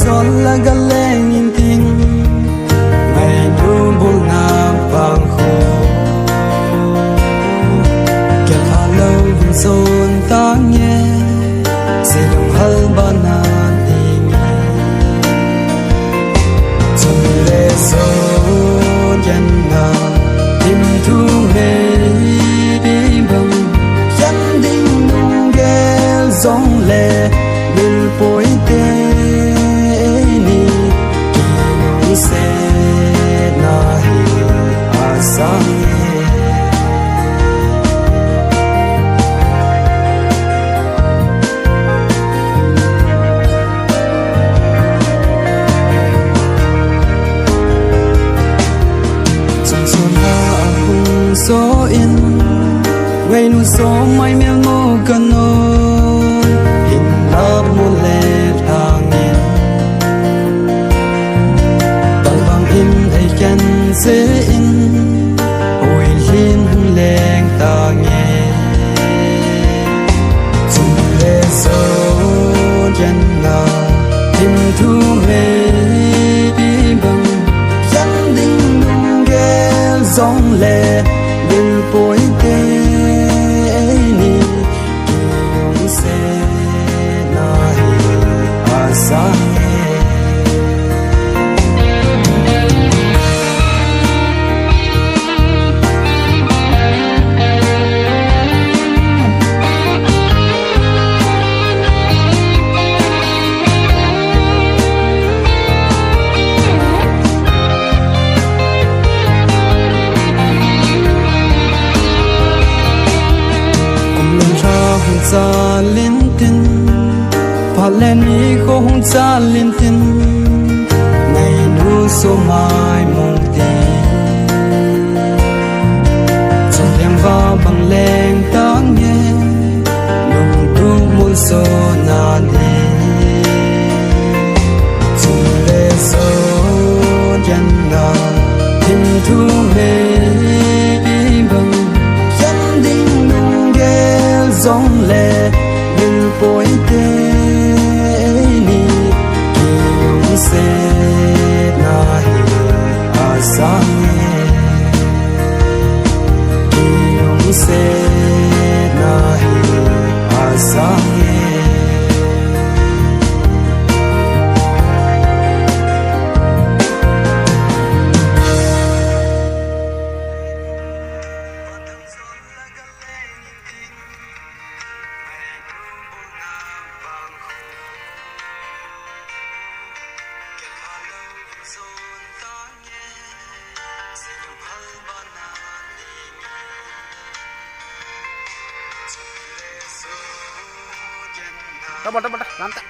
son là gale nhìn tin ngày nu buồn ngam vàng khô kẹt hà lâu vinh son ta nghe sẽ đồng hal banan đi nghe chân lệ son chân na tim thu mê đi bằng chân đinh nung ghé giông lệbil bối tê ni kỳ nung sẽ na hi a sang so in ngày nu so mai mèo mô cần nô hình lấp mô lệ thang in tàu băng in ai chân sẽ in ôi liên leng ta nghe chung lệ so chân na tim thu mê đi bằng chân đinh nung ghé giông lệbil bối tê ni kỳ sẽ na hi a sang cha linh tin và lên ý không cha linh tin ngày nu số mai mong tin trong đêm vào bằng lên ta nghe nung tu muôn số na đi chung lệ số chân na tim thu mê đi bằng chân đinh nung ghé giông lệbil bối tê ni kỳ nung sẽ na hi a sang kỳ nung sẽ na hi a sang Đó, lantai.